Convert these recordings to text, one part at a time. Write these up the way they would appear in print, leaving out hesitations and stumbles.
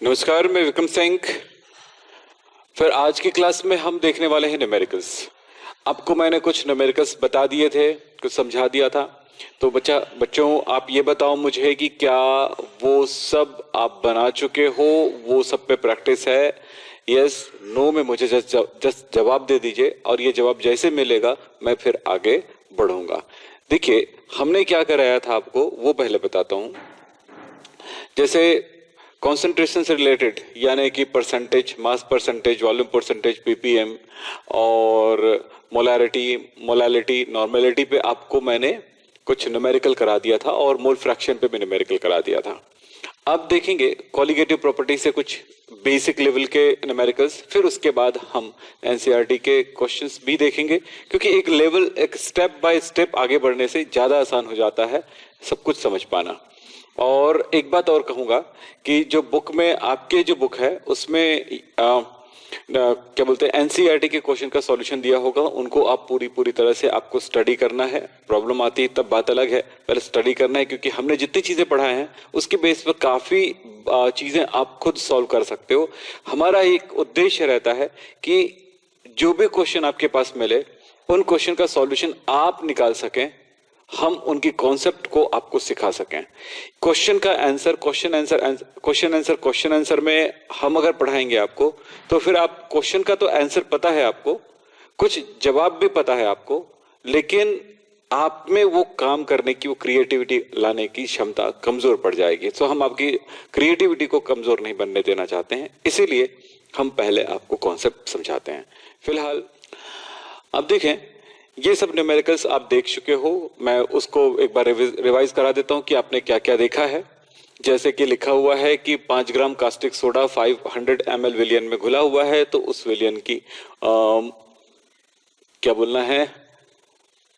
नमस्कार, मैं विक्रम सिंह। फिर आज की क्लास में हम देखने वाले हैं न्यूमेरिकल्स। आपको मैंने कुछ न्यूमेरिकल्स बता दिए थे, कुछ समझा दिया था। तो बच्चों आप ये बताओ मुझे कि क्या वो सब आप बना चुके हो, वो सब पे प्रैक्टिस है? यस नो में मुझे जस्ट जवाब दे दीजिए, और ये जवाब जैसे मिलेगा मैं फिर आगे बढ़ूंगा। देखिए, हमने क्या कराया था आपको वो पहले बताता हूं। जैसे कॉन्सेंट्रेशन से रिलेटेड, यानी कि percentage, mass percentage, volume percentage, ppm, और मोलालिटी, नॉर्मेलिटी पे आपको मैंने कुछ न्यूमेरिकल करा दिया था, और मोल फ्रैक्शन पे भी न्यूमेरिकल करा दिया था। अब देखेंगे कॉलिगेटिव प्रॉपर्टी से कुछ बेसिक लेवल के न्यूमेरिकल्स, फिर उसके बाद हम एनसीईआरटी के क्वेश्चंस भी देखेंगे, क्योंकि एक स्टेप बाय स्टेप आगे बढ़ने से ज्यादा आसान हो जाता है सब कुछ समझ पाना। और एक बात और कहूंगा कि जो बुक में, आपके जो बुक है उसमें क्या बोलते हैं, एनसीईआरटी के क्वेश्चन का सॉल्यूशन दिया होगा, उनको आप पूरी तरह से आपको स्टडी करना है। प्रॉब्लम आती है तब बात अलग है, पहले स्टडी करना है, क्योंकि हमने जितनी चीजें पढ़ाए हैं उसके बेस पर काफी चीजें आप खुद सॉल्व कर सकते हो। हमारा एक उद्देश्य रहता है कि जो भी क्वेश्चन आपके पास मिले उन क्वेश्चन का सॉल्यूशन आप निकाल सकें, हम उनकी कॉन्सेप्ट को आपको सिखा सकें। क्वेश्चन आंसर में हम अगर पढ़ाएंगे आपको, तो फिर आप क्वेश्चन का तो आंसर पता है आपको, कुछ जवाब भी पता है आपको, लेकिन आप में वो काम करने की, वो क्रिएटिविटी लाने की क्षमता कमजोर पड़ जाएगी। तो हम आपकी क्रिएटिविटी को कमजोर नहीं बनने देना चाहते हैं, इसीलिए हम पहले आपको कॉन्सेप्ट समझाते हैं। फिलहाल अब देखें, ये सब न्यूमेरिकल्स आप देख चुके हो, मैं उसको एक बार रिवाइज करा देता हूं कि आपने क्या क्या देखा है। जैसे कि लिखा हुआ है कि 5 ग्राम कास्टिक सोडा 500 ml विलियन में घुला हुआ है, तो उस विलियन की क्या बोलना है,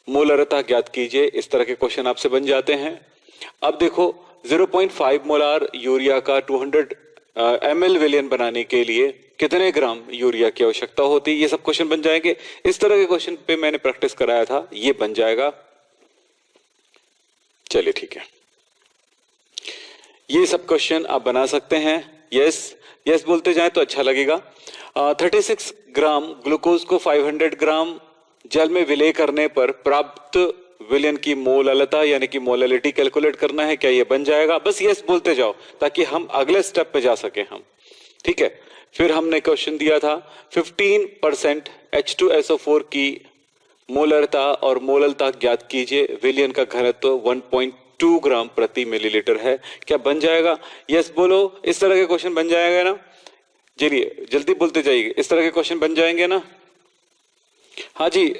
मोलरता ज्ञात कीजिए। इस तरह के क्वेश्चन आपसे बन जाते हैं। अब देखो, 0.5 मोलार यूरिया का 200 ml विलियन बनाने के लिए कितने ग्राम यूरिया की आवश्यकता होती है, ये सब क्वेश्चन बन जाएंगे। इस तरह के क्वेश्चन पे मैंने प्रैक्टिस कराया था, ये बन जाएगा। चलिए ठीक है, ये सब क्वेश्चन आप बना सकते हैं। यस बोलते जाएं तो अच्छा लगेगा। 36 ग्राम ग्लूकोज को 500 ग्राम जल में विलय करने पर प्राप्त विलयन की मोललता यानी कि मोललिटी कैलकुलेट करना है। क्या ये बन जाएगा? बस यस बोलते जाओ ताकि हम अगले स्टेप पे जा सके हम। ठीक है, फिर हमने क्वेश्चन दिया था 15% H2SO4 की मोलरता और मोललता ज्ञात कीजिए। विलयन का घनत्व 1.2 ग्राम प्रति मिलीलीटर है। क्या बन जाएगा? यस बोलो। इस तरह के क्वेश्चन बन जाएगा ना? चलिए जल्दी बोलते जाइए, इस तरह के क्वेश्चन बन जाएंगे ना? हाँ जी,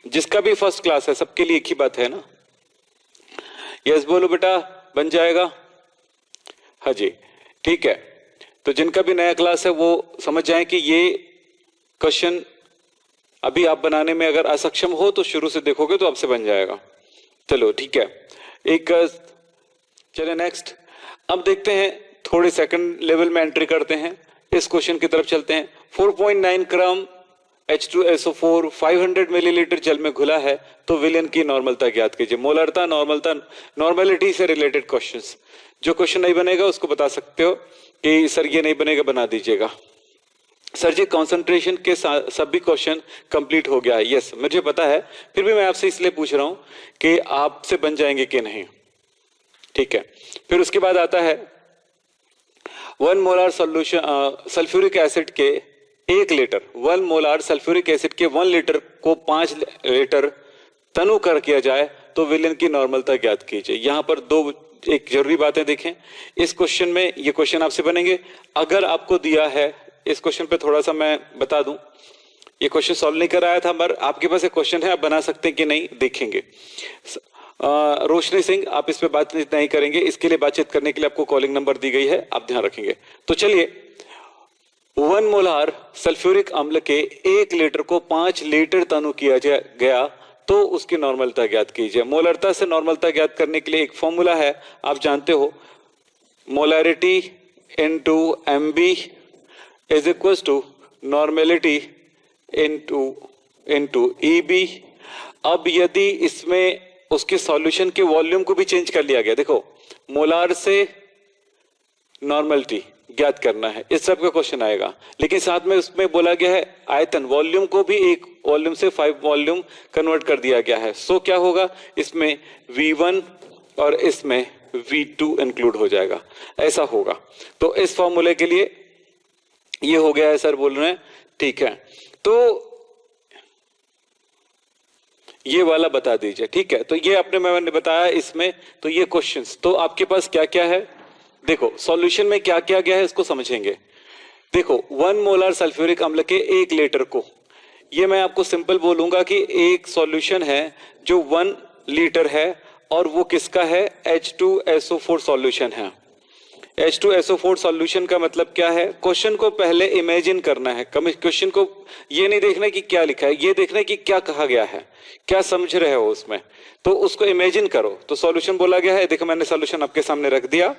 जिसका भी फर्स्ट क्लास है सबके लिए एक ही बात है ना? यस बोलो बेटा, बन जाएगा? हाँ जी ठीक है। तो जिनका भी नया क्लास है वो समझ जाएं कि ये क्वेश्चन अभी आप बनाने में अगर असक्षम हो तो शुरू से देखोगे तो आपसे बन जाएगा। चलो ठीक है, चले नेक्स्ट। अब देखते हैं, थोड़े सेकंड लेवल में एंट्री करते हैं, इस क्वेश्चन की तरफ चलते हैं। 4.9 ग्राम H2SO4 500 मिलीलीटर जल में घुला है, तो विलयन की नॉर्मलता ज्ञात कीजिए। मोलरता, नॉर्मेलिटी से रिलेटेड क्वेश्चंस। जो क्वेश्चन नहीं बनेगा उसको बता सकते हो कि सर ये नहीं बनेगा, बना दीजिएगा। सर जी कॉन्सेंट्रेशन के सभी क्वेश्चन कंप्लीट हो गया है। यस मुझे पता है, फिर भी मैं आपसे इसलिए पूछ रहा हूं कि आपसे बन जाएंगे कि नहीं। ठीक है, फिर उसके बाद आता है 1 मोलार सोल्यूशन सल्फ्यूरिक एसिड के 1 लीटर, 1 मोलार सल्फ्यूरिक एसिड के 1 लीटर को 5 लीटर तनु कर किया जाए तो विलयन की नॉर्मलता ज्ञात कीजिए। यहां पर एक जरूरी बातें देखें इस क्वेश्चन में, ये क्वेश्चन आपसे बनेंगे। अगर आपको दिया है, इस क्वेश्चन पे थोड़ा सा मैं बता दूं, ये क्वेश्चन सॉल्व नहीं कराया था, मगर आपके पास एक क्वेश्चन है, आप बना सकते हैं कि नहीं देखेंगे। रोशनी सिंह आप इस पे बातचीत नहीं करेंगे, इसके लिए बातचीत करने के लिए आपको कॉलिंग नंबर दी गई है, आप ध्यान रखेंगे। तो चलिए, 1 मोलार सल्फ्यूरिक अम्ल के 1 लीटर को 5 लीटर तनु किया गया तो उसकी नॉर्मलता ज्ञात कीजिए। मोलरता से नॉर्मलता ज्ञात करने के लिए एक फॉर्मूला है, आप जानते हो, molarity into MB is equal to normality into EB। अब यदि इसमें उसके सॉल्यूशन के वॉल्यूम को भी चेंज कर लिया गया। देखो, मोलार से नॉर्मलिटी ज्ञात करना है, इस सब का क्वेश्चन आएगा, लेकिन साथ में उसमें बोला गया है आयतन, वॉल्यूम को भी एक वॉल्यूम से 5 वॉल्यूम कन्वर्ट कर दिया गया है। सो क्या होगा, इसमें V1 और इसमें V2 इंक्लूड हो जाएगा, ऐसा होगा। तो इस फॉर्मूले के लिए ये हो गया है सर, बोल रहे हैं, ठीक है। तो ये वाला बता दीजिए, ठीक है। तो ये आपने, मैंने बताया इसमें, तो ये क्वेश्चंस तो आपके पास क्या क्या है, देखो सॉल्यूशन में क्या क्या गया है इसको समझेंगे। देखो 1 मोलार सल्फ्यूरिक अम्ल के 1 लीटर को, ये मैं आपको सिंपल बोलूंगा कि एक सॉल्यूशन है जो 1 लीटर है और वो किसका है, H2SO4 सॉल्यूशन है। H2SO4 सॉल्यूशन का मतलब क्या है, क्वेश्चन को पहले इमेजिन करना है। क्वेश्चन को ये नहीं देखना कि क्या लिखा है, ये देखना कि क्या कहा गया है, क्या समझ रहे हो उसमें, तो उसको इमेजिन करो। तो सॉल्यूशन बोला गया है, देखो मैंने सॉल्यूशन आपके सामने रख दिया,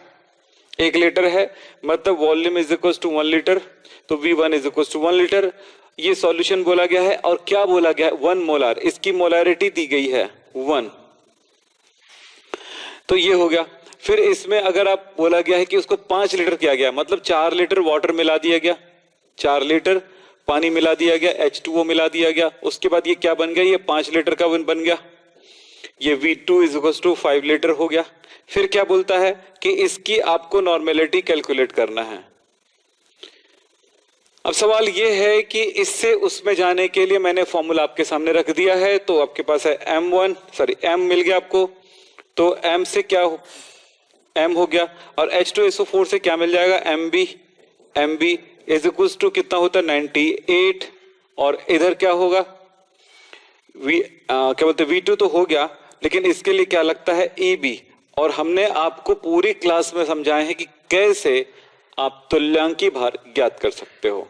1 लीटर है, मतलब volume is equal to 1 litre, तो V1 is equal to 1 litre, ये सॉल्यूशन बोला गया है। और क्या बोला गया है, 1 मोलार, इसकी मोलारिटी दी गई है 1, तो ये हो गया। फिर इसमें अगर आप बोला गया है कि उसको 5 लीटर किया गया, मतलब 4 लीटर वाटर मिला दिया गया, 4 लीटर पानी मिला दिया गया, H2O मिला दिया गया, उसके बाद ये क्या बन गया, ये 5 लीटर का बन गया, ये V2 is equal to 5 litre हो गया। फिर क्या बोलता है कि इसकी आपको नॉर्मेलिटी कैलकुलेट करना है। अब सवाल ये है कि इससे उसमें जाने के लिए मैंने फॉर्मूला आपके सामने रख दिया है, तो आपके पास है M मिल गया आपको, तो M से क्या M हो गया, और H2SO4 से क्या मिल जाएगा, MB इज इक्वल टू कितना होता है 98, और इधर क्या होगा क्या बोलते V2 तो हो गया, लेकिन इसके लिए क्या लगता है EB, और हमने आपको पूरी क्लास में समझाए हैं कि कैसे आप तुल्यांकी भार ज्ञात कर सकते हो।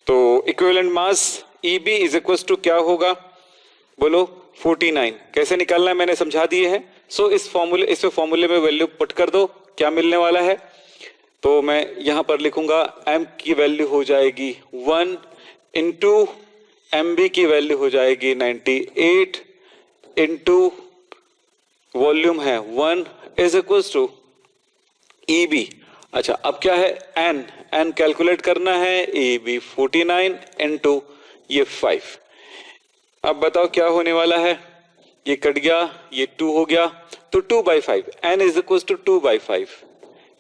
तो equivalent mass EB is equal to क्या होगा, बोलो 49, कैसे निकालना है मैंने समझा दिए हैं। सो इस फॉर्मूले में वैल्यू पुट कर दो, क्या मिलने वाला है, तो मैं यहां पर लिखूंगा M की वैल्यू हो जाएगी 1 इंटू MB की वैल्यू हो जाएगी 98 इंटू वॉल्यूम है 1 इज इक्वल टू EB। अच्छा, अब क्या है, N कैलकुलेट करना है, EB 49 इंटू ये 5। अब बताओ क्या होने वाला है, ये कट गया, ये 2 हो गया, तो 2/5, N is equal to 2/5,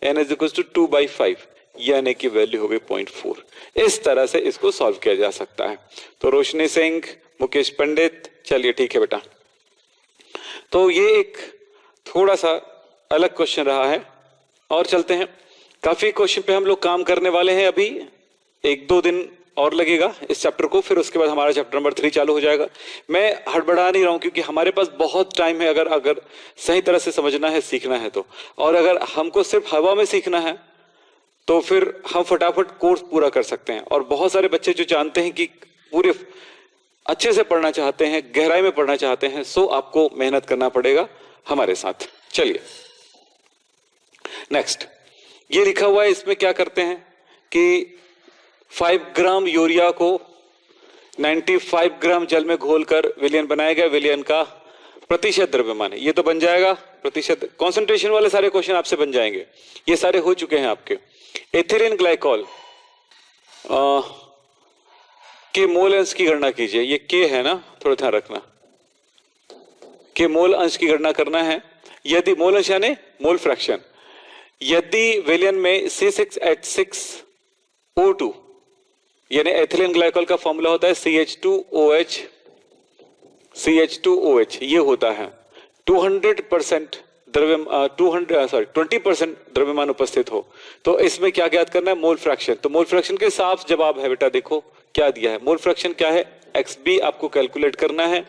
N is equal to 2/5, यानी कि वैल्यू हो गई 0.4। इस तरह से इसको सॉल्व किया जा सकता है। तो रोशनी सिंह, मुकेश पंडित, चलिए ठीक है बेटा। तो ये एक थोड़ा सा अलग क्वेश्चन रहा है, और चलते हैं। काफी क्वेश्चन पे हम लोग काम करने वाले हैं, अभी 1-2 दिन और लगेगा इस चैप्टर को, फिर उसके बाद हमारा चैप्टर नंबर 3 चालू हो जाएगा। मैं हड़बड़ा नहीं रहा हूं, क्योंकि हमारे पास बहुत टाइम है, अगर सही तरह से समझना है, सीखना है तो। और अगर हमको सिर्फ हवा में सीखना है तो फिर हम फटाफट कोर्स पूरा कर सकते हैं। और बहुत सारे बच्चे जो जानते हैं कि पूरे अच्छे से पढ़ना चाहते हैं, गहराई में पढ़ना चाहते हैं, सो आपको मेहनत करना पड़ेगा हमारे साथ। चलिए नेक्स्ट, ये लिखा हुआ है, इसमें क्या करते हैं कि 5 ग्राम यूरिया को 95 ग्राम जल में घोलकर विलयन बनाया गया, विलयन का प्रतिशत द्रव्यमान है, ये तो बन जाएगा प्रतिशत। कॉन्सेंट्रेशन वाले सारे क्वेश्चन आपसे बन जाएंगे, ये सारे हो चुके हैं आपके। एथिलीन ग्लाइकॉल के मोल अंश की गणना कीजिए, ये के है ना, थोड़ा ध्यान रखना, के मोल अंश की गणना करना है। यदि मोल अंश यानी मोल फ्रैक्शन, यदि विलयन में C6H6O2, यानी एथिलीन ग्लाइकॉल का फॉर्मूला होता है CH2OH, ये होता है 200% 20% द्रव्यमान उपस्थित हो, तो इसमें क्या ज्ञात करना है, मोल फ्रैक्शन। तो मोल फ्रैक्शन के साफ जवाब है बेटा, देखो क्या दिया है, मोल फ्रैक्शन क्या है, XB आपको कैलकुलेट करना है,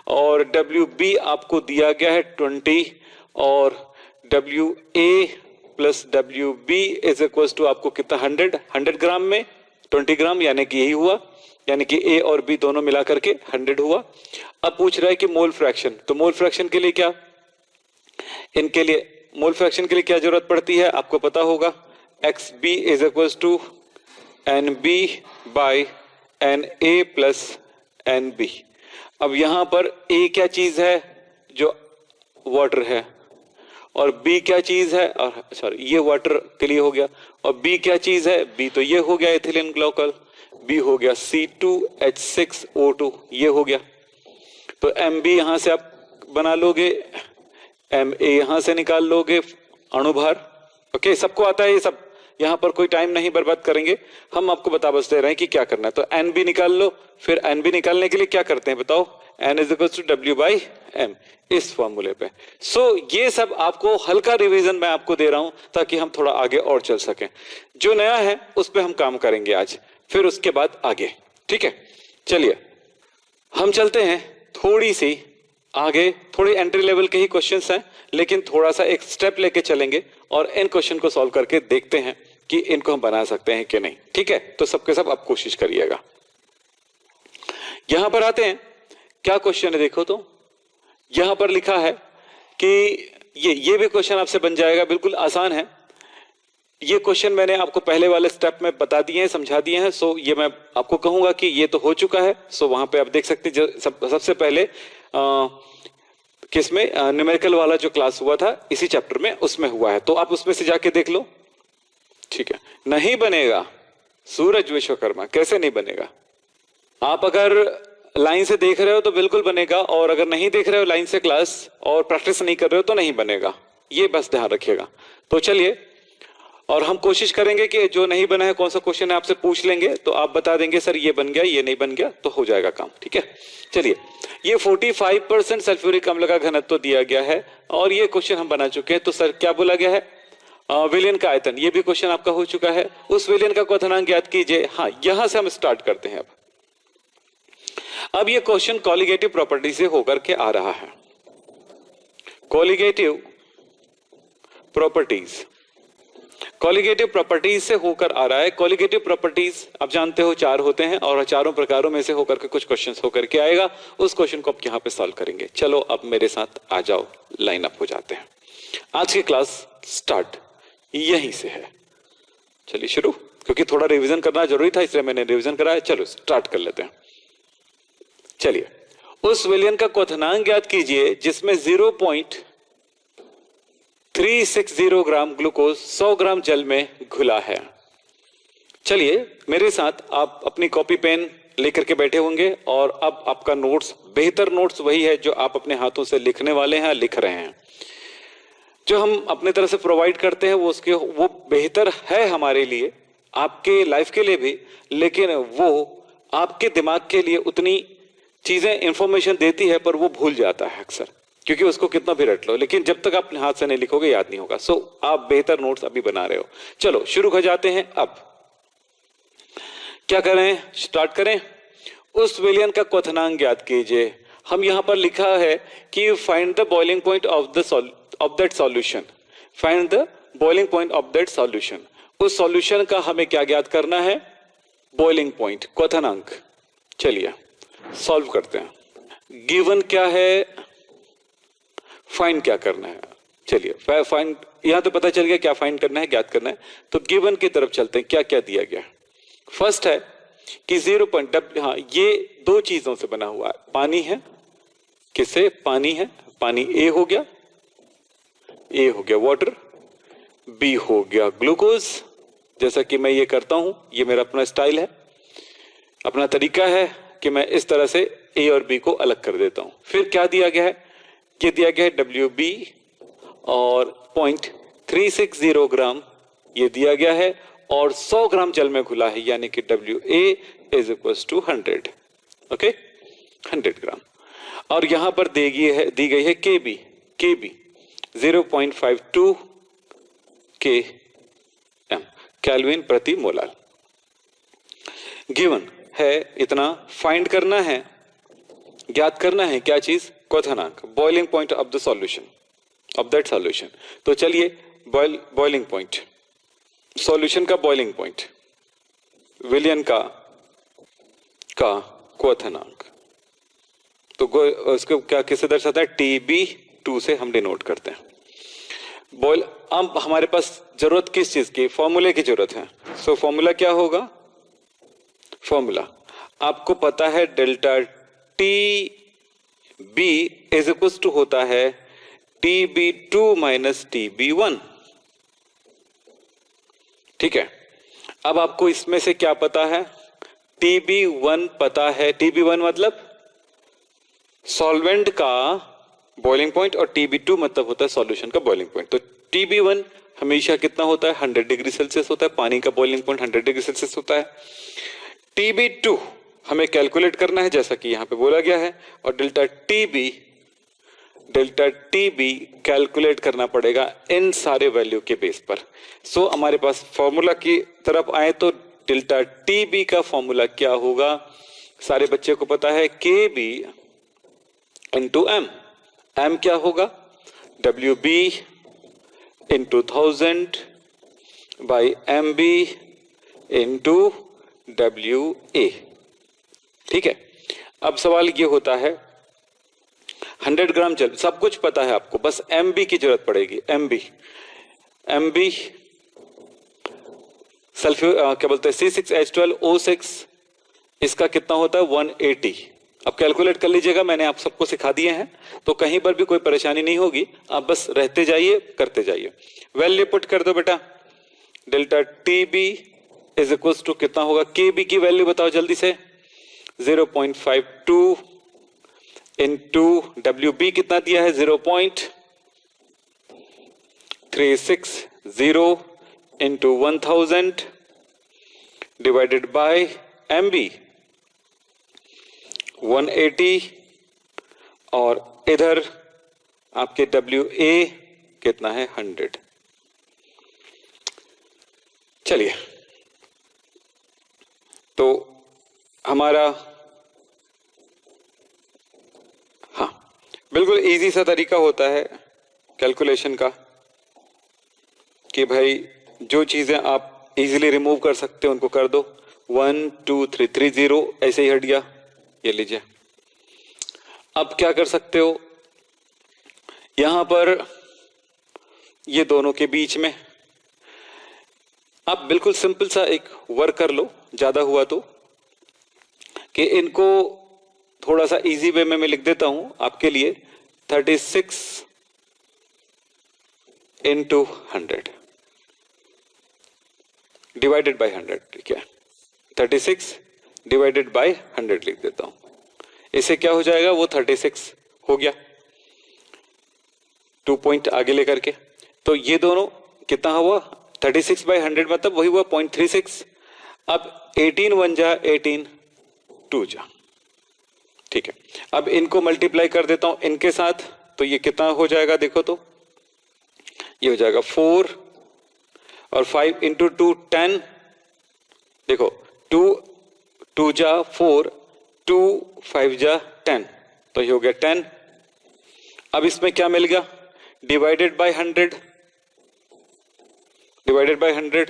और WB आपको दिया गया है 20, और WA plus WB is equal to आपको कितना 100 ग्राम में 20 ग्राम, यानी कि यही हुआ, यानी कि A और B दोनों मिला करके 100 हुआ। अब पूछ रहा है कि मोल फ्रैक्शन, तो मोल फ्रैक्शन के लिए क्या, इनके लिए मोल फ्रैक्शन के लिए क्या जरूरत पड़ती है, आपको पता होगा, XB is equal to NB by NA plus NB। अब यहां पर A क्या चीज है, जो वाटर है, और B क्या चीज है, और सॉरी ये वाटर के लिए हो गया, और B क्या चीज है, B तो ये हो गया एथिलीन ग्लाइकॉल, B हो गया C2H6O2, ये हो गया। तो MB यहां से आप बना लोगे, MA यहां से निकाल लोगे अणुभार। ओके, सबको आता है ये सब, यहां पर कोई टाइम नहीं बर्बाद करेंगे, हम आपको बता बस दे रहे हैं कि क्या करना है। तो NB निकाल लो, फिर NB निकालने के लिए क्या करते हैं बताओ, N = W/M, इस फॉर्मूले पे। ये सब आपको हल्का रिवीजन मैं आपको दे रहा हूं ताकि हम थोड़ा आगे और चल सकें। जो नया है उस पे हम काम करेंगे आज, फिर उसके बाद आगे, ठीक है। चलिए हम चलते हैं थोड़ी सी आगे, थोड़ी एंट्री लेवल के ही क्वेश्चंस हैं, लेकिन थोड़ा सा एक स्टेप लेके चलेंगे और इन क्वेश्चन को सॉल्व करके देखते हैं कि इनको हम बना सकते हैं कि नहीं, ठीक है। तो सबके सब आप कोशिश करिएगा। यहां पर आते हैं, क्या क्वेश्चन है देखो, तो यहां पर लिखा है कि ये भी क्वेश्चन आपसे बन जाएगा, बिल्कुल आसान है। ये क्वेश्चन मैंने आपको पहले वाले स्टेप में बता दिए हैं, समझा दिए हैं। ये मैं आपको कहूंगा कि ये तो हो चुका है। वहां पे आप देख सकते हैं, सबसे पहले किसमें न्यूमेरिकल वाला जो क्लास हुआ था इसी चैप्टर में, उसमें हुआ है, तो आप उसमें से जाके देख लो, ठीक है। नहीं बनेगा सूरज विश्वकर्मा, कैसे नहीं बनेगा? आप अगर लाइन से देख रहे हो तो बिल्कुल बनेगा, और अगर नहीं देख रहे हो लाइन से क्लास और प्रैक्टिस नहीं कर रहे हो तो नहीं बनेगा, ये बस ध्यान रखिएगा। तो चलिए, और हम कोशिश करेंगे कि जो नहीं बना है, कौन सा क्वेश्चन है आपसे पूछ लेंगे, तो आप बता देंगे सर ये बन गया, ये नहीं बन गया, तो हो जाएगा काम, ठीक है। चलिए, ये 45% सल्फ्यूरिक अम्ल का घनत्व दिया गया है, और ये क्वेश्चन हम बना चुके हैं। तो सर क्या बोला गया है, विलयन का आयतन, ये भी क्वेश्चन आपका हो चुका है। उस विलयन का क्वथनांक ज्ञात कीजिए। हाँ, यहां से हम स्टार्ट करते हैं। अब ये क्वेश्चन कॉलिगेटिव प्रॉपर्टी से होकर के आ रहा है। कॉलिगेटिव प्रॉपर्टीज, कॉलिगेटिव प्रॉपर्टीज से होकर आ रहा है। कॉलिगेटिव प्रॉपर्टीज आप जानते हो 4 होते हैं, और चारों प्रकारों में से होकर के कुछ क्वेश्चंस होकर के आएगा। उस क्वेश्चन को आप यहां पे सॉल्व करेंगे। चलो अब मेरे साथ आ जाओ, लाइन अप हो जाते हैं। आज की क्लास स्टार्ट यहीं से है। चलिए शुरू, क्योंकि थोड़ा रिवीजन करना जरूरी था, इसलिए मैंने रिवीजन कराया। चलो स्टार्ट कर लेते हैं। चलिए, उस विलयन का क्वथनांक ज्ञात कीजिए जिसमें 0.360 ग्राम ग्लूकोज 100 ग्राम जल में घुला है। चलिए मेरे साथ आप अपनी कॉपी पेन लेकर के बैठे होंगे, और अब आपका नोट्स, बेहतर नोट्स वही है जो आप अपने हाथों से लिखने वाले हैं, लिख रहे हैं। जो हम अपने तरफ से प्रोवाइड करते हैं वो बेहतर है हमारे लिए, आपके लाइफ के लिए भी, लेकिन वो आपके दिमाग के लिए उतनी चीजें इंफॉर्मेशन देती है, पर वो भूल जाता है अक्सर, क्योंकि उसको कितना भी रट लो, लेकिन जब तक आप हाथ से नहीं लिखोगे याद नहीं होगा। आप बेहतर नोट्स अभी बना रहे हो। चलो शुरू हो जाते हैं। अब क्या करें, स्टार्ट करें। उस विलयन का क्वथनांक ज्ञात कीजिए। हम यहां पर लिखा है कि find the boiling point of that solution. Find the boiling point of that solution. उस सॉल्यूशन का हमें क्या ज्ञात करना है, बॉइलिंग पॉइंट, क्वथनांक। चलिए सॉल्व करते हैं। गिवन क्या है, फाइंड क्या करना है। चलिए फाइंड, यहां तो पता चल गया क्या फाइंड करना है, ज्ञात करना है। तो गिवन की तरफ चलते हैं। क्या क्या दिया गया। फर्स्ट है कि 0.W, हाँ ये 2 चीजों से बना हुआ है। पानी है, किससे, पानी है, पानी ए हो गया वाटर, बी हो गया ग्लूकोज। जैसा कि मैं ये करता हूं, ये मेरा अपना स्टाइल है, अपना तरीका है कि मैं इस तरह से ए और बी को अलग कर देता हूं। फिर क्या दिया गया है, ये दिया गया है WB, और 0.360 ग्राम ये दिया गया है, और 100 ग्राम जल में घुला है, यानी कि WA = 100। ओके, 100 ग्राम। और यहां पर दी गई है KB 0.52 km, केल्विन प्रति मोलार। गिवन है इतना, फाइंड करना है, ज्ञात करना है क्या चीज, क्वथनांक, boiling point of the solution, of that solution. तो चलिए बॉइलिंग पॉइंट, सॉल्यूशन का बॉइलिंग पॉइंट, विलयन का क्वथनांक। तो उसको क्या किससे दर्शाता है, TB2 से हम डिनोट करते हैं। अब हमारे पास जरूरत किस चीज की, फॉर्मूले की जरूरत है। फॉर्मूला क्या होगा, फॉर्मूला आपको पता है, delta T B is equal to होता है TB2 माइनस TB1। ठीक है, अब आपको इसमें से क्या पता है? TB1 पता है। TB1 मतलब सॉल्वेंट का बॉइलिंग पॉइंट और TB2 मतलब होता है सॉल्यूशन का बॉइलिंग पॉइंट। तो TB1 हमेशा कितना होता है? 100 डिग्री सेल्सियस होता है। पानी का बॉइलिंग पॉइंट 100 डिग्री सेल्सियस होता है। TB2 हमें कैलकुलेट करना है जैसा कि यहां पे बोला गया है, और डेल्टा TB कैलकुलेट करना पड़ेगा इन सारे वैल्यू के बेस पर। सो हमारे पास फॉर्मूला की तरफ आए तो डेल्टा TB का फॉर्मूला क्या होगा? सारे बच्चे को पता है, KB इंटू M क्या होगा? WB into 1000 by MB into WA। ठीक है, अब सवाल ये होता है 100 ग्राम जल, सब कुछ पता है आपको, बस MB की जरूरत पड़ेगी। MB सल्फ्यूर क्या बोलते हैं, C6H12O6, इसका कितना होता है? 180। अब कैलकुलेट कर लीजिएगा, मैंने आप सबको सिखा दिए हैं, तो कहीं पर भी कोई परेशानी नहीं होगी। आप बस रहते जाइए, करते जाइए। वैल्यू पुट कर दो बेटा। Delta TB is equal to कितना होगा? KB की वैल्यू बताओ जल्दी से। 0.52 इंटू WB कितना दिया है? 0.360 इंटू 1000 डिवाइडेड बाय MB 180, और इधर आपके WA कितना है? 100। चलिए, तो हमारा, हाँ, बिल्कुल इजी सा तरीका होता है कैलकुलेशन का कि भाई जो चीजें आप इजीली रिमूव कर सकते हो उनको कर दो। 1 2 3 3 0 ऐसे ही हट गया, ये लीजिए। अब क्या कर सकते हो, यहां पर ये दोनों के बीच में आप बिल्कुल सिंपल सा एक वर्क कर लो, ज्यादा हुआ तो, कि इनको थोड़ा सा इजी वे में मैं लिख देता हूं आपके लिए। 36 इंटू 100 डिवाइडेड बाय 100। ठीक है, 36 डिवाइडेड बाय 100 लिख देता हूं। इससे क्या हो जाएगा? वो 36 हो गया, 2 पॉइंट आगे लेकर के। तो ये दोनों कितना हुआ? 36 बाय 100 मतलब वही हुआ 0.36। अब 18 1 जा 18 2 जा। ठीक है, अब इनको मल्टीप्लाई कर देता हूं इनके साथ, तो ये कितना हो जाएगा? देखो तो ये हो जाएगा 4 और 5 इंटू 2 10। देखो 2 2 जा 4, 2 5 जा 10, तो ये हो गया 10। अब इसमें क्या मिल गया? Divided by 100, divided by 100।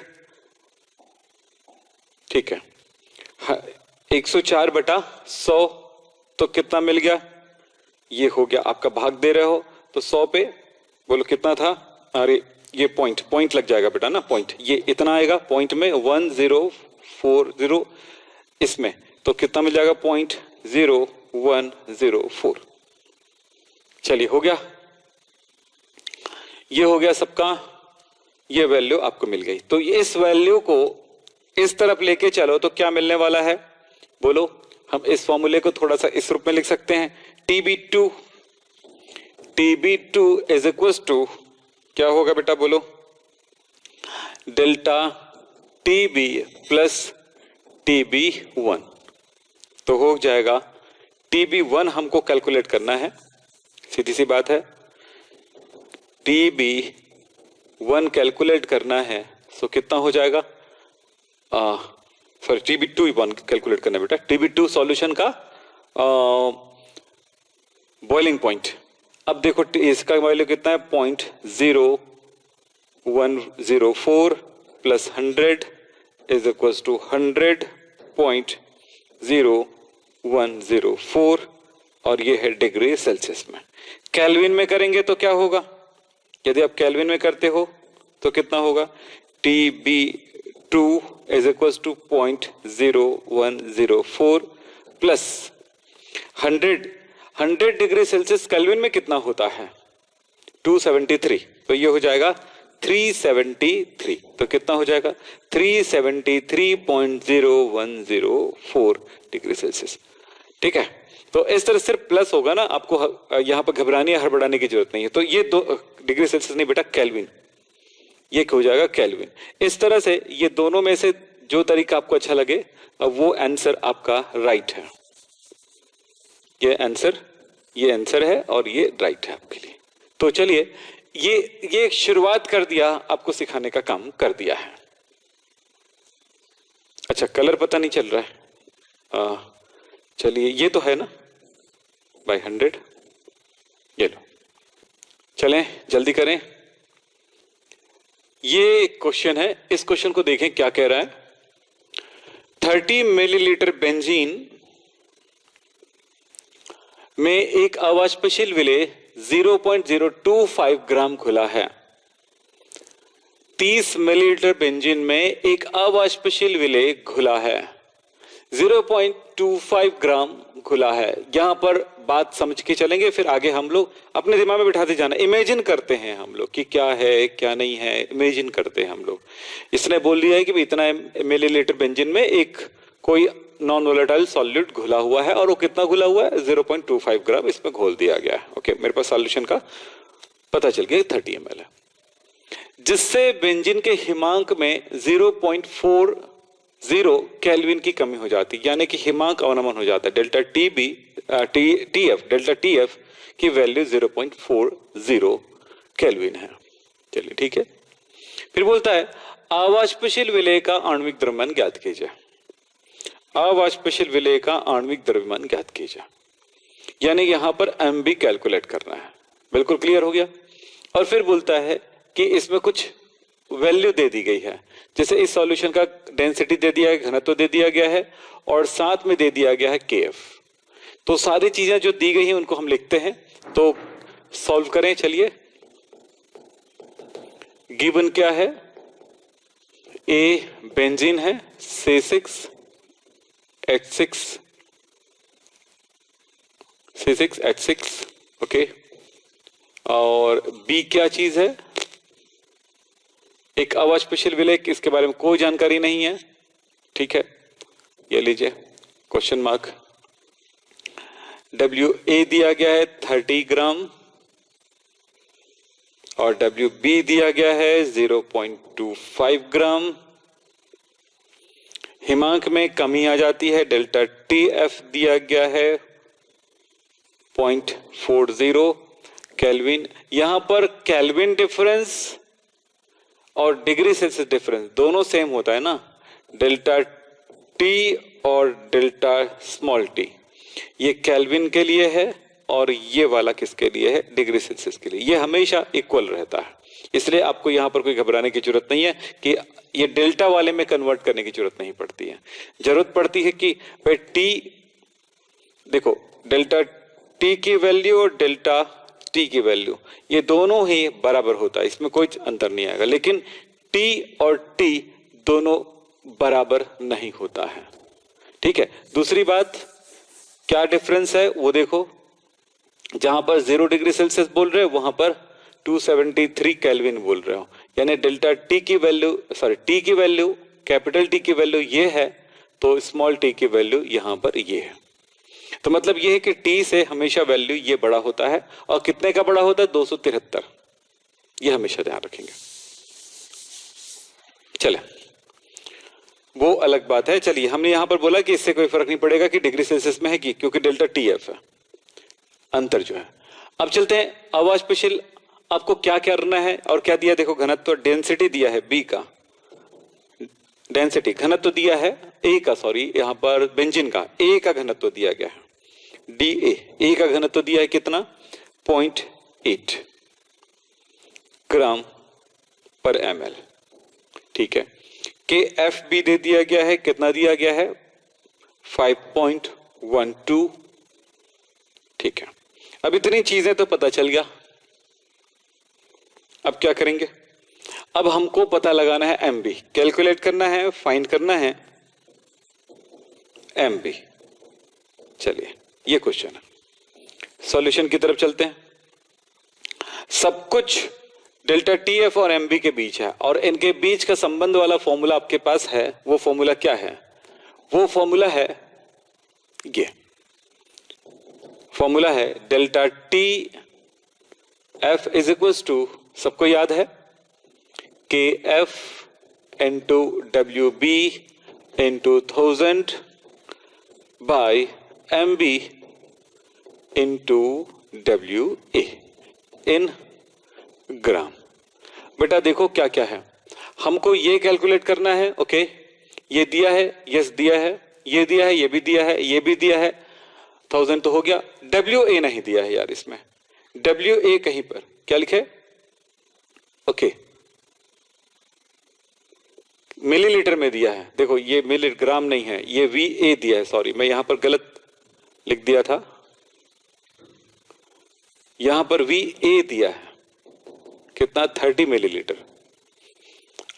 ठीक है, 104 बटा 100, तो कितना मिल गया? ये हो गया आपका, भाग दे रहे हो तो 100 पे बोलो कितना था? अरे ये पॉइंट लग जाएगा बेटा ना, पॉइंट ये इतना आएगा, पॉइंट में 1040 इसमें, तो कितना मिल जाएगा? 0.0104। चलिए, हो गया, ये हो गया सबका, ये वैल्यू आपको मिल गई। तो इस वैल्यू को इस तरफ लेके चलो तो क्या मिलने वाला है? बोलो, हम इस फॉर्मूले को थोड़ा सा इस रूप में लिख सकते हैं। TB2 इज इक्वल टू क्या होगा बेटा? बोलो, डेल्टा TB प्लस TB1। तो हो जाएगा TB1 हमको कैलकुलेट करना है, सीधी सी बात है। TB1 कैलकुलेट करना है, सो कितना हो जाएगा? सॉरी, TB2 कैलकुलेट करना है बेटा। TB2 सॉल्यूशन का बॉइलिंग पॉइंट। अब देखो इसका वैल्यू कितना है? 0.0104 प्लस 100 इज इक्वल टू 100.0104, और ये है डिग्री सेल्सियस में। केल्विन में करेंगे तो क्या होगा? यदि आप केल्विन में करते हो तो कितना होगा? TB2 is equal to 0.0104 plus 100। 100 degree Celsius Kelvin में कितना होता है? 273, तो ये हो जाएगा 373, तो कितना हो जाएगा 373.0104 डिग्री सेल्सियस। ठीक है, तो इस तरह सिर्फ प्लस होगा ना, आपको यहां पर घबराने या हड़बड़ाने की जरूरत नहीं है। तो ये 2 डिग्री सेल्सियस नहीं बेटा, केल्विन, ये हो जाएगा केल्विन। इस तरह से ये दोनों में से जो तरीका आपको अच्छा लगे वो आंसर आपका राइट है। ये आंसर है और ये राइट है आपके लिए। तो चलिए, ये शुरुआत कर दिया, आपको सिखाने का काम कर दिया है। अच्छा, कलर पता नहीं चल रहा है, चलिए ये तो है ना बाय 100, ये लो, चलें जल्दी करें। ये क्वेश्चन है, इस क्वेश्चन को देखें क्या कह रहा है। 30 मिलीलीटर बेंजीन में एक अवाष्पशील विलेय 0.025 ग्राम खुला है। 30 मिलीलीटर बेंजीन में एक अवाष्पशील विलेय घुला है, 0.25 ग्राम घुला है। यहां पर बात समझ के चलेंगे, फिर आगे हम लोग अपने दिमाग में बिठाते जाना, इमेजिन करते हैं हम लोग कि क्या है क्या नहीं है, इमेजिन करते हैं हम लोग। इसने बोल दिया है कि इतना मिलीलीटर बेंजीन में एक कोई नॉन वोलेटाइल सॉल्यूट घुला हुआ है, और वो कितना घुला हुआ है 0.25 ग्राम इसमें घोल दिया गया है। ओके, मेरे पास सॉल्यूशन का पता चल गया 30 ml है, जिससे बेंजीन के हिमांक में 0.40 केल्विन की कमी हो जाती है, यानी कि हिमांक अवनमन हो जाता है। डेल्टा टीएफ की वैल्यू 0.40 केल्विन है। चलिए ठीक है, फिर बोलता है अवाष्पशील विलेय का आणविक द्रव्यमान ज्ञात कीजिए। अवाष्पशील विलेय का आणविक द्रव्यमान ज्ञात कीजिए, यानी यहां पर एमबी कैलकुलेट करना है। बिल्कुल क्लियर हो गया। और फिर बोलता है कि इसमें कुछ वैल्यू दे दी गई है, जैसे इस सॉल्यूशन का डेंसिटी दे दिया है, घनत्व दे दिया गया है, और साथ में दे दिया गया है केएफ। तो सारी चीजें जो दी गई हैं उनको हम लिखते हैं, तो सॉल्व करें। चलिए, गिवन क्या है, ए बेंजीन है C6H6, ओके, और बी क्या चीज है, एक अवाष्पशील विलेय, इसके बारे में कोई जानकारी नहीं है। ठीक है, ये लीजिए क्वेश्चन मार्क। WA दिया गया है 30 ग्राम और WB दिया गया है 0.25 ग्राम। हिमांक में कमी आ जाती है, डेल्टा TF दिया गया है 0.40 केल्विन। यहां पर केल्विन डिफरेंस और डिग्री सेल्सियस डिफरेंस दोनों सेम होता है ना, डेल्टा T और डेल्टा स्मॉल t, ये केल्विन के लिए है और ये वाला किसके लिए है, डिग्री सेल्सियस के लिए। ये हमेशा इक्वल रहता है, इसलिए आपको यहां पर कोई घबराने की जरूरत नहीं है कि ये डेल्टा वाले में कन्वर्ट करने की जरूरत नहीं पड़ती है। जरूरत पड़ती है कि भाई T, देखो डेल्टा T की वैल्यू और डेल्टा T की वैल्यू ये दोनों ही बराबर होता है, इसमें कोई अंतर नहीं आएगा। लेकिन T और T दोनों बराबर नहीं होता है। ठीक है, दूसरी बात क्या डिफरेंस है वो देखो, जहां पर 0 डिग्री सेल्सियस बोल रहे हो वहां पर 273 केल्विन बोल रहे हो, यानी डेल्टा T की वैल्यू, T की वैल्यू, कैपिटल T की वैल्यू ये है, तो स्मॉल t की वैल्यू यहां पर ये है। तो मतलब ये है कि T से हमेशा वैल्यू ये बड़ा होता है, और कितने का बड़ा होता है, 273, ये हमेशा ध्यान रखेंगे। चले, वो अलग बात है। चलिए, हमने यहां पर बोला कि इससे कोई फर्क नहीं पड़ेगा कि डिग्री सेल्सियस में है कि, क्योंकि डेल्टा TF है अंतर जो है। अब चलते हैं अवाष्पशील, आपको क्या करना है और क्या दिया, देखो घनत्व, डेंसिटी दिया है B का, डेंसिटी घनत्व दिया है A का, यहां पर बेंजीन का A का घनत्व दिया गया है DA, A का घनत्व दिया है कितना, 0.8 ग्राम पर ml। ठीक है, KFB दे दिया गया है, कितना दिया गया है, 5.12। ठीक है, अब इतनी चीजें तो पता चल गया। अब क्या करेंगे, अब हमको पता लगाना है MB, कैलकुलेट करना है, फाइंड करना है MB। चलिए, ये क्वेश्चन है, सॉल्यूशन की तरफ चलते हैं। सब कुछ डेल्टा टी एफ और एम बी के बीच है और इनके बीच का संबंध वाला फॉर्मूला आपके पास है। वो फॉर्मूला क्या है? वो फॉर्मूला है ये फॉर्मूला है delta T F is equal to, सबको याद है, K F into W B into 1000 by M B into W A in gram. बेटा देखो क्या क्या है, हमको ये कैलकुलेट करना है। ओके, ये दिया है, यस दिया है, ये दिया है, ये भी दिया है, ये भी दिया है, 1000 तो हो गया। डब्ल्यू ए नहीं दिया है यार, इसमें डब्ल्यू ए कहीं पर क्या लिखे? ओके, मिलीलीटर में दिया है। देखो ये मिलीग्राम नहीं है, ये वी ए दिया है। सॉरी, मैं यहां पर गलत लिख दिया था, यहां पर वी ए दिया है। कितना? 30 मिलीलीटर।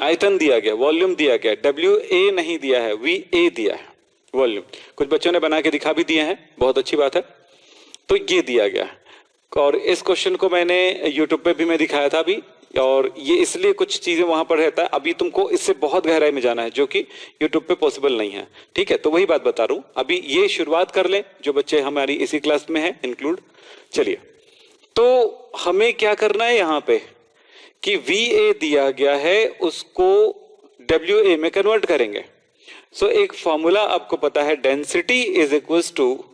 आयतन दिया गया, वॉल्यूम दिया गया, डब्ल्यू ए नहीं दिया है, वी ए दिया है वॉल्यूम। कुछ बच्चों ने बना के दिखा भी दिए हैं, बहुत अच्छी बात है। तो ये दिया गया है और इस क्वेश्चन को मैंने यूट्यूब पे भी मैं दिखाया था अभी, और ये इसलिए कुछ चीजें वहां पर रहता है। अभी तुमको इससे बहुत गहराई में जाना है जो कि यूट्यूब पे पॉसिबल नहीं है, ठीक है? तो वही बात बता रहा हूं। अभी ये शुरुआत कर लें जो बच्चे हमारी इसी क्लास में है इंक्लूड। चलिए, तो हमें क्या करना है यहां पे कि वी ए दिया गया है, उसको डब्ल्यू ए में कन्वर्ट करेंगे। सो एक फॉर्मूला आपको पता है, density is equals to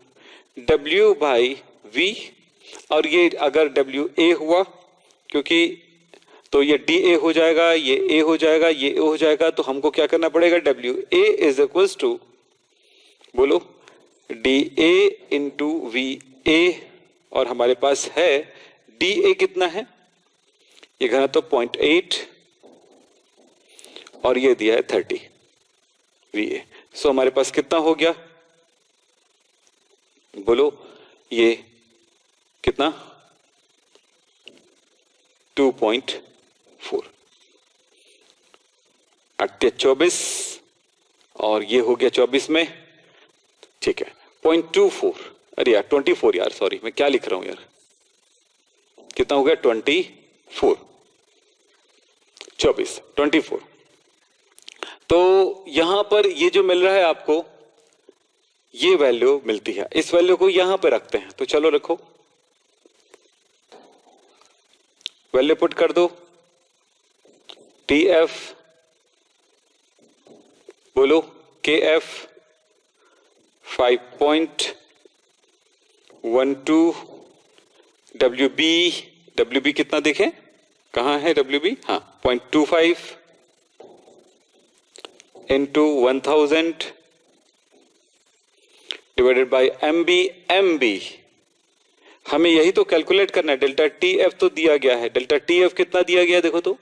W by V, और ये अगर डब्ल्यू ए हुआ, क्योंकि तो ये डी ए हो जाएगा, ये ए हो जाएगा, ये ए हो जाएगा, तो हमको क्या करना पड़ेगा? W A is equals to, बोलो, D A into V A, और हमारे पास है डी ए कितना है? ये घनत्व 0.8 और ये दिया है 30 वी ए। सो हमारे पास कितना हो गया? बोलो, ये कितना? 2.4, 24 और ये हो गया 24 में, ठीक है, 0.24। अरे यार 24 यार, सॉरी मैं क्या लिख रहा हूं यार, कितना हो गया? 24, 24। तो यहां पर ये जो मिल रहा है आपको, ये वैल्यू मिलती है, इस वैल्यू को यहां पे रखते हैं। तो चलो रखो, वैल्यू पुट कर दो। टी एफ, बोलो, के एफ 5.12, डब्ल्यू बी कितना देखें, कहां है डब्ल्यू बी? हाँ, 0.25 into 1000 divided by M B. हमें यही तो कैलकुलेट करना है। डेल्टा टी एफ तो दिया गया है, डेल्टा टी एफ कितना दिया गया देखो तो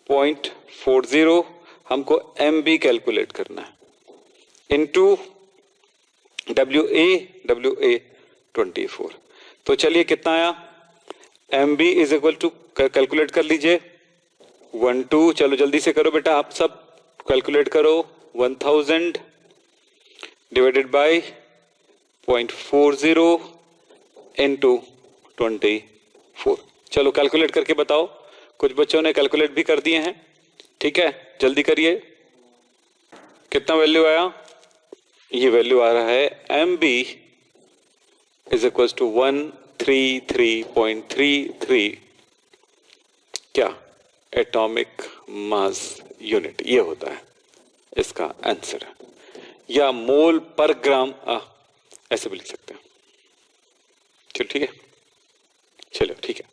0.40, हमको एम बी कैलकुलेट करना है, इंटू डब्ल्यू ए 24। तो चलिए कितना आया? M B is equal to, calculate कर लीजिए, 12, चलो जल्दी से करो बेटा, आप सब कैलकुलेट करो, 1000 डिवाइडेड बाई 0.40 इंटू 24। चलो कैलकुलेट करके बताओ। कुछ बच्चों ने कैलकुलेट भी कर दिए हैं, ठीक है, जल्दी करिए। कितना वैल्यू आया? ये वैल्यू आ रहा है M B is equal to 133.33 क्या? एटॉमिक मास यूनिट, ये होता है इसका आंसर, या मोल पर ग्राम, ऐसे भी लिख सकते हैं। चलो ठीक है, चलो ठीक है।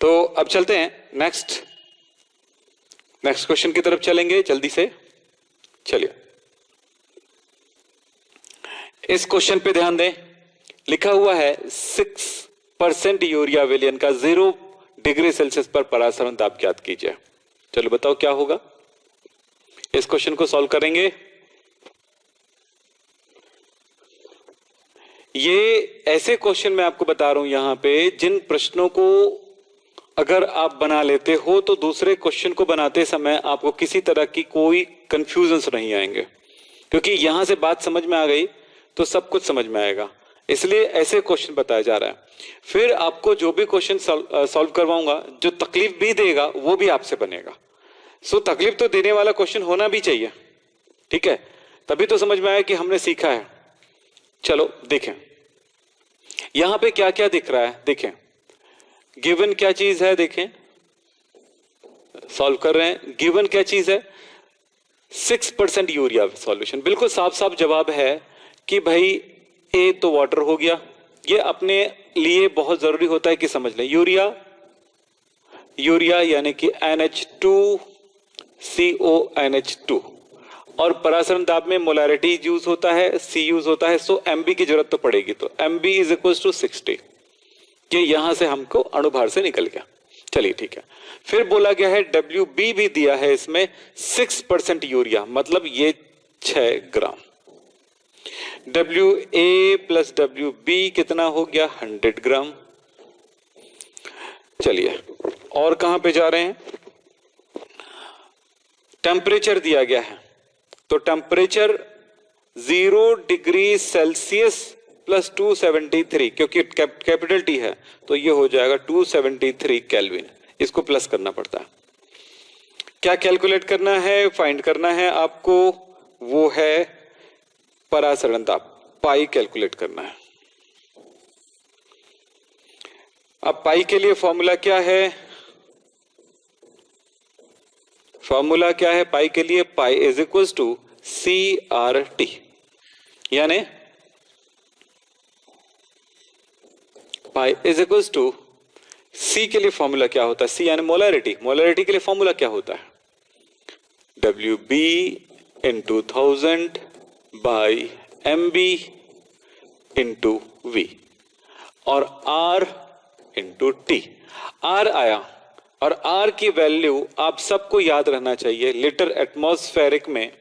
तो अब चलते हैं नेक्स्ट क्वेश्चन की तरफ चलेंगे जल्दी से। चलिए, इस क्वेश्चन पे ध्यान दें, लिखा हुआ है 6% यूरिया विलयन का 0 डिग्री सेल्सियस पर परासरण दाब ज्ञात कीजिए। चलो बताओ क्या होगा? इस क्वेश्चन को सॉल्व करेंगे। ये ऐसे क्वेश्चन मैं आपको बता रहा हूं यहां पे, जिन प्रश्नों को अगर आप बना लेते हो तो दूसरे क्वेश्चन को बनाते समय आपको किसी तरह की कोई कंफ्यूजन नहीं आएंगे, क्योंकि यहां से बात समझ में आ गई तो सब कुछ समझ में आएगा। इसलिए ऐसे क्वेश्चन बताया जा रहा है। फिर आपको जो भी क्वेश्चन सॉल्व करवाऊंगा, जो तकलीफ भी देगा वो भी आपसे बनेगा। सो तकलीफ तो देने वाला क्वेश्चन होना भी चाहिए, ठीक है, तभी तो समझ में आया कि हमने सीखा है। चलो देखें यहां पे क्या क्या दिख रहा है। देखें गिवन क्या चीज है, देखें सॉल्व कर रहे हैं। गिवन क्या चीज है, 6% यूरिया सॉल्यूशन। बिल्कुल साफ साफ जवाब है कि भाई ए तो वाटर हो गया। ये अपने लिए बहुत जरूरी होता है कि समझ लें, यूरिया यूरिया यानी कि NH2CONH2, और परासरण दाब में मोलारिटी यूज होता है, सी यूज होता है, सो MB की जरूरत तो पड़ेगी। तो MB इज इक्वल टू 60। ये यहां से हमको अणुभार से निकल गया। चलिए ठीक है। फिर बोला गया है WB भी दिया है इसमें 6% यूरिया, मतलब ये 6 ग्राम। WA प्लस WB कितना हो गया, 100 ग्राम। चलिए और कहां पे जा रहे हैं, टेम्परेचर दिया गया है। तो टेम्परेचर 0 डिग्री सेल्सियस प्लस 273, क्योंकि कैपिटल T है तो ये हो जाएगा 273 केल्विन। इसको प्लस करना पड़ता है। क्या कैलकुलेट करना है, फाइंड करना है आपको, वो है परासरण दाब, पाई कैलकुलेट करना है। अब पाई के लिए फॉर्मूला क्या है, फॉर्मूला क्या है पाई के लिए, pi is equal to CRT, यानी pi is equal to C के लिए फॉर्मूला क्या होता है, C यानी मोलरिटी। मोलरिटी के लिए फॉर्मूला क्या होता है, WB into 1000 by MB into V, और R इंटू T। R आया, और R की वैल्यू आप सबको याद रहना चाहिए, लीटर एटमॉस्फेरिक में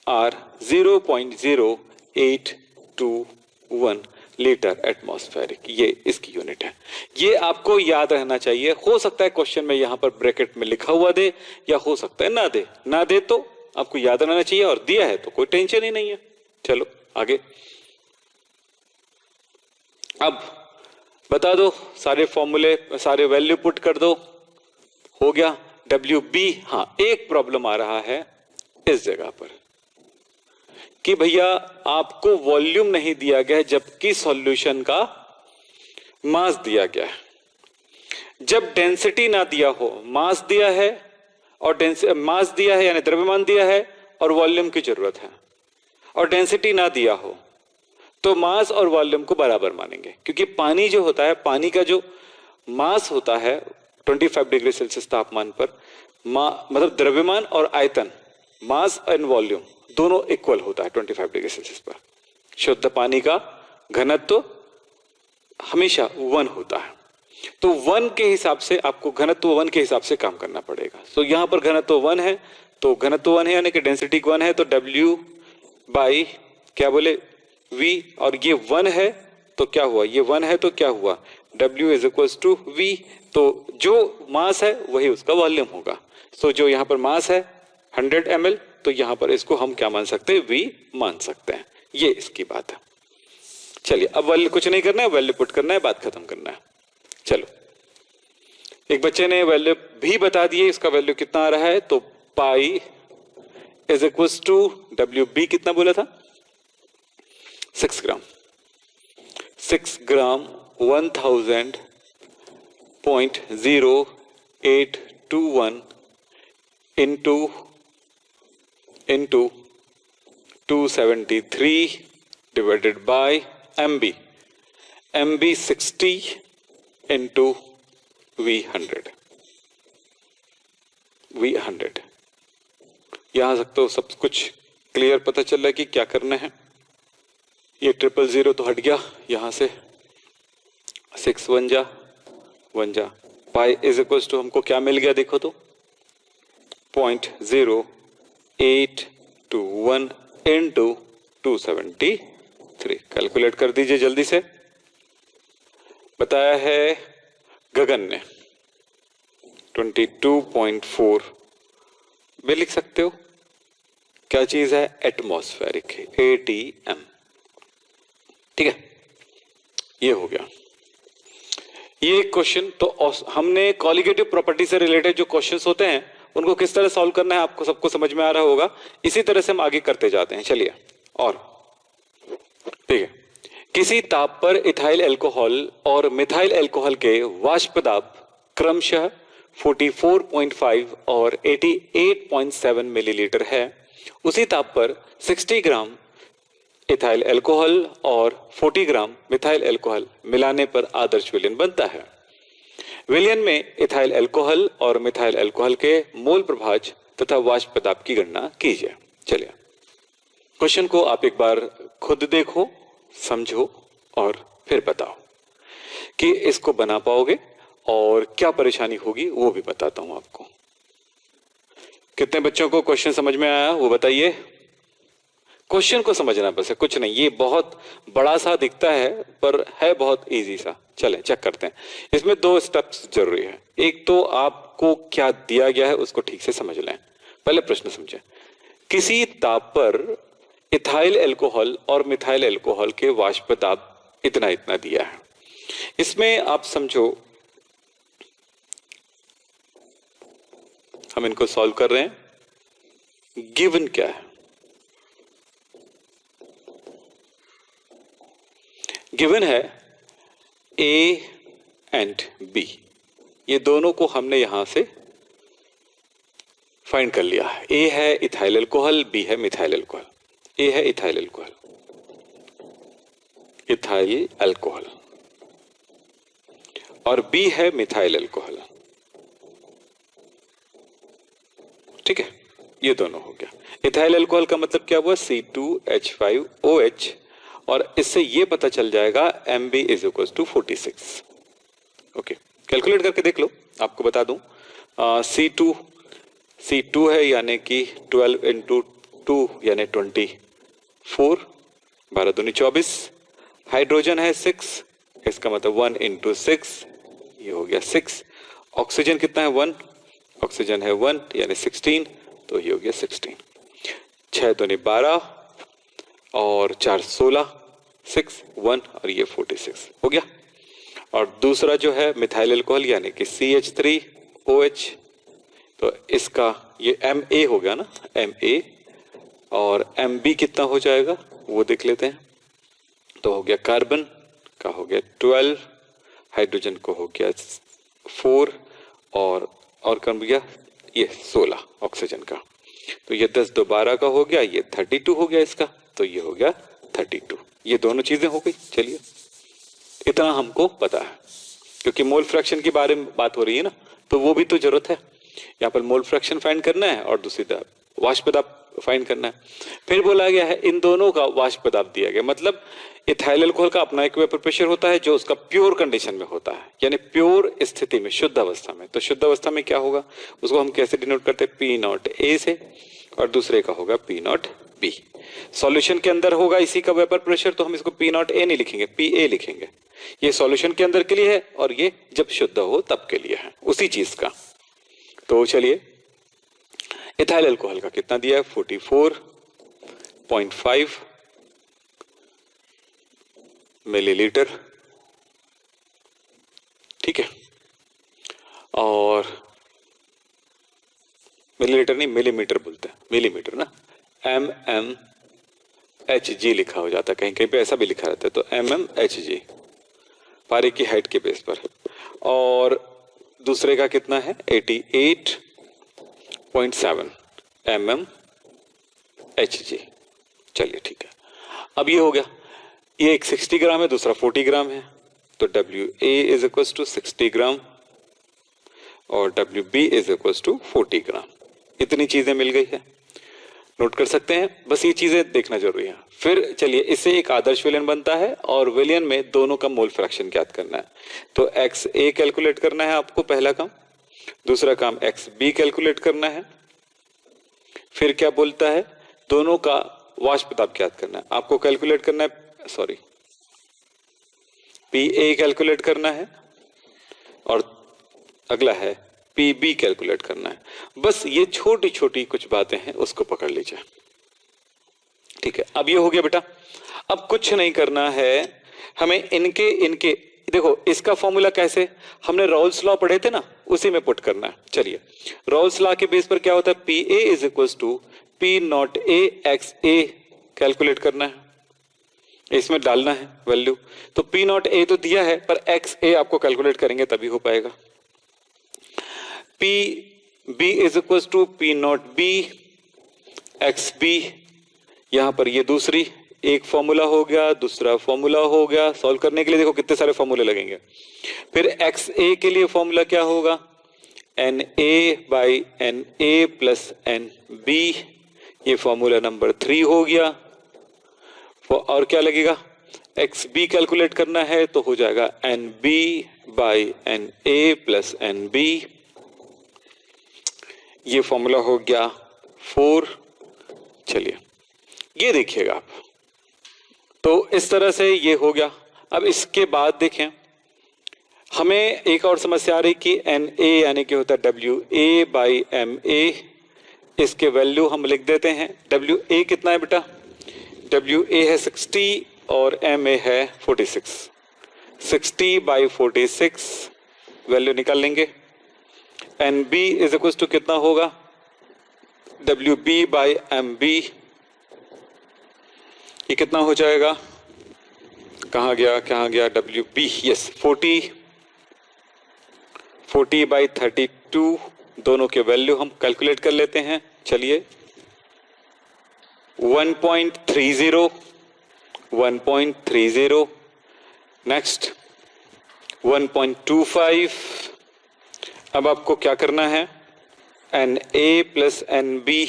R 0.0821 लीटर एटमॉस्फेरिक, ये इसकी यूनिट है। ये आपको याद रहना चाहिए। हो सकता है क्वेश्चन में यहां पर ब्रैकेट में लिखा हुआ दे, या हो सकता है ना दे। ना दे तो आपको याद रहना चाहिए, और दिया है तो कोई टेंशन ही नहीं है। चलो आगे, अब बता दो, सारे फॉर्मूले सारे वैल्यू पुट कर दो, हो गया। WB, हाँ एक प्रॉब्लम आ रहा है इस जगह पर कि भैया आपको वॉल्यूम नहीं दिया गया है, जबकि सॉल्यूशन का मास दिया गया है। जब डेंसिटी ना दिया हो, मास दिया है और मास दिया है यानी द्रव्यमान दिया है और वॉल्यूम की जरूरत है, और डेंसिटी ना दिया हो तो मास और वॉल्यूम को बराबर मानेंगे, क्योंकि पानी जो होता है, पानी का जो मास होता है 25 डिग्री सेल्सियस तापमान पर, मतलब द्रव्यमान और आयतन, मास एंड वॉल्यूम दोनों इक्वल होता है 25 डिग्री सेल्सियस पर। शुद्ध पानी का घनत्व हमेशा 1 होता है, तो 1 के हिसाब से आपको घनत्व 1 के हिसाब से काम करना पड़ेगा। तो यहां पर घनत्व 1 है, तो घनत्व 1 है यानी कि डेंसिटी 1 है, तो W बाई क्या बोले V, और ये 1 है तो क्या हुआ, ये 1 है तो क्या हुआ, W is equal to V। तो जो मास है वही उसका वॉल्यूम होगा। सो जो यहां पर मास है 100 ml, तो यहां पर इसको हम क्या मान सकते हैं, V मान सकते हैं। ये इसकी बात है। चलिए अब वैल्यू कुछ नहीं करना है, वैल्यू पुट करना है, बात खत्म करना है। चलो, एक बच्चे ने वैल्यू भी बता दी है, इसका वैल्यू कितना आ रहा है, तो pi is equal to WB कितना बोला था, 6 gram. 6 gram 1000.0821 into 273 divided by MB, MB 60 into V100, V100। यहां तक तो सब कुछ क्लियर पता चल रहा है कि क्या करना है। ये 000 तो हट गया यहां से, 6 1 जा, पाई इज इक्वल टू हमको क्या मिल गया, देखो तो 0.0821 इंटू 273। कैलकुलेट कर दीजिए जल्दी से। बताया है गगन ने 22.4 भी लिख सकते हो। क्या चीज है, एटमॉस्फेरिक, ATM। ठीक है, ये हो गया ये क्वेश्चन। तो हमने कॉलिगेटिव प्रॉपर्टी से रिलेटेड जो क्वेश्चंस होते हैं उनको किस तरह सॉल्व करना है आपको सबको समझ में आ रहा होगा। इसी तरह से हम आगे करते जाते हैं। चलिए, और ठीक है, किसी ताप पर इथाइल अल्कोहल और मिथाइल अल्कोहल के वाष्प दाब क्रमशः 44.5 और 88.7 मिलीलीटर है। उसी ताप पर 60 ग्राम इथाइल अल्कोहल और 40 ग्राम मिथाइल अल्कोहल मिलाने पर आदर्श विलयन बनता है। विलयन में इथाइल अल्कोहल और मिथाइल अल्कोहल के मोल प्रभाज तथा वाष्प दाब की गणना कीजिए। चलिए, क्वेश्चन को आप एक बार खुद देखो, समझो और फिर बताओ कि इसको बना पाओगे और क्या परेशानी होगी वो भी बताता हूं आपको। कितने बच्चों को क्वेश्चन समझ में आया वो बताइए। क्वेश्चन को समझना बस है, कुछ नहीं। ये बहुत बड़ा सा दिखता है पर है बहुत इजी सा। चलें चेक करते हैं। इसमें 2 स्टेप्स जरूरी है। एक तो आपको क्या दिया गया है उसको ठीक से समझ लें। पहले प्रश्न समझें। किसी ताप पर इथाइल अल्कोहल और मिथाइल अल्कोहल के वाष्प दाब इतना इतना दिया है। इसमें आप समझो हम इनको सॉल्व कर रहे हैं। गिवन क्या है? गिवन है A एंड B। ये दोनों को हमने यहां से फाइंड कर लिया है। A है इथाइल अल्कोहल, B है मिथाइल अल्कोहल। A है इथाइल अल्कोहल, इथाइल अल्कोहल, और B है मिथाइल अल्कोहल। ठीक है, ये दोनों हो गया। इथाइल अल्कोहल का मतलब क्या हुआ? C2H5OH, और इससे ये पता चल जाएगा Mb is equal to 46। Okay, calculate करके देख लो, आपको बता दूं। C2 है यानी कि 12 इंटू 2 यानी 24, 12 दूनी 24। हाइड्रोजन है 6, इसका मतलब 1 इंटू 6, ये हो गया 6। ऑक्सीजन कितना है? 1, ऑक्सीजन है 1 यानी 16, तो ये हो गया 16। 6 दूनी 12 और 4 16, 6 1 और ये 46 हो गया। और दूसरा जो है मिथाइल अल्कोहल यानी कि CH3OH, तो इसका ये Ma हो गया ना, Ma, और Mb कितना हो जाएगा वो देख लेते हैं। तो हो गया कार्बन का हो गया 12, हाइड्रोजन को हो गया 4, और कौन गया? ये 16 ऑक्सीजन का। तो ये 10 2 12 का हो गया, ये 32 हो गया इसका, तो ये हो गया 32। ये दोनों चीजें हो गई। चलिए, इतना हमको पता है क्योंकि मोल फ्रैक्शन के बारे में बात हो रही है ना, तो वो भी तो जरूरत है। यहाँ पर मोल फ्रैक्शन फाइंड करना है और दूसरी तरफ वाष्प दाब फाइंड करना है। फिर बोला गया है इन दोनों का वाष्प दाब दिया गया, मतलब इथाइल अल्कोहल का अपना एक वेपर प्रेशर होता है जो उसका प्योर कंडीशन में होता है, यानी प्योर स्थिति में, शुद्ध अवस्था में। तो शुद्ध अवस्था में क्या होगा उसको हम कैसे डिनोट करते हैं? P0A से, और दूसरे का होगा P0B। सॉल्यूशन के अंदर होगा इसी का वेपर प्रेशर, तो हम इसको P0A नहीं लिखेंगे, PA लिखेंगे। ये सॉल्यूशन के अंदर के लिए है और ये जब शुद्ध हो तब के लिए है, उसी चीज का। तो चलिए, इथाइल अल्कोहल का कितना दिया है? 44.5 मिलीलीटर। ठीक है, और मिलीलीटर नहीं मिलीमीटर बोलते हैं, मिलीमीटर ना, mmHg लिखा हो जाता है, कहीं कहीं पे ऐसा भी लिखा रहता है। तो mmHg पारे की हाइट के बेस पर। और दूसरे का कितना है? 88.7 mmHg। चलिए ठीक है, अब ये हो गया। ये एक 60 ग्राम है, दूसरा 40 ग्राम है, तो WA इज इक्वल टू 60 ग्राम और WB इज इक्वल टू 40 ग्राम। इतनी चीजें मिल गई है, नोट कर सकते हैं। बस ये चीजें देखना जरूरी है। फिर चलिए, इससे एक आदर्श विलयन बनता है और विलयन में दोनों का मोल फ्रैक्शन ज्ञात करना है। तो XA कैलकुलेट करना है आपको, पहला काम। दूसरा काम XB कैलकुलेट करना है। फिर क्या बोलता है? दोनों का वाष्प दाब ज्ञात करना है। आपको कैलकुलेट करना है, सॉरी, PA कैलकुलेट करना है और अगला है PB कैलकुलेट करना है। बस ये छोटी छोटी कुछ बातें हैं, उसको पकड़ लीजिए। ठीक है, अब ये हो गया बेटा। अब कुछ नहीं करना है हमें, इनके इनके देखो, इसका फॉर्मूला कैसे, हमने रॉल्स लॉ पढ़े थे ना, उसी में पुट करना है। चलिए, रॉल्स लॉ के बेस पर क्या होता है, P A is equal to P naught A X A calculate करना है, इसमें डालना है वैल्यू। तो पी नॉट ए तो दिया है, पर एक्स ए आपको कैलकुलेट करेंगे तभी हो पाएगा। P B is equal to P naught B X B, यहां पर ये दूसरी एक फॉर्मूला हो गया, दूसरा फॉर्मूला हो गया। सॉल्व करने के लिए देखो कितने सारे फॉर्मूले लगेंगे। फिर एक्स ए के लिए फॉर्मूला क्या होगा, N A by N A plus N B, ये फॉर्मूला नंबर 3 हो गया। और क्या लगेगा, एक्स बी कैलकुलेट करना है तो हो जाएगा N B by N A plus N B, ये फॉर्मूला हो गया 4। चलिए ये देखिएगा आप, तो इस तरह से ये हो गया। अब इसके बाद देखें, हमें एक और समस्या आ रही कि एन ए यानी कि होता है W A by M A, इसके वैल्यू हम लिख देते हैं। डब्ल्यू ए कितना है बेटा, डब्ल्यू ए है 60 और एम ए है 46, 60 बाई 46 वैल्यू निकाल लेंगे। N B is equal to कितना होगा, W B by M B, ये कितना हो जाएगा, कहाँ गया डब्ल्यू बी, यस 40 बाई 32, दोनों के वैल्यू हम कैलकुलेट कर लेते हैं। चलिए 1.30, नेक्स्ट 1.25। अब आपको क्या करना है, N A plus N B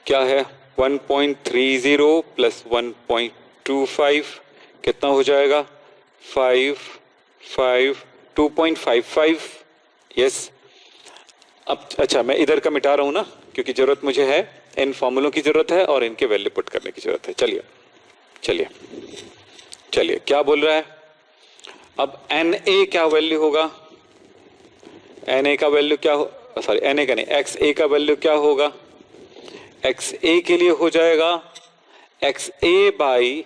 क्या है, 1.30 प्लस 1.25 कितना हो जाएगा, 2.55, यस। अब अच्छा, मैं इधर का मिटा रहा हूं ना, क्योंकि जरूरत मुझे है, इन फॉर्मूलों की जरूरत है और इनके वैल्यू पुट करने की जरूरत है। चलिए क्या बोल रहा है, अब एन ए क्या वैल्यू होगा, एन ए का वैल्यू क्या हो, सॉरी एन ए का नहीं, एक्स ए का वैल्यू क्या होगा, एक्स ए के लिए हो जाएगा एक्स ए बाई,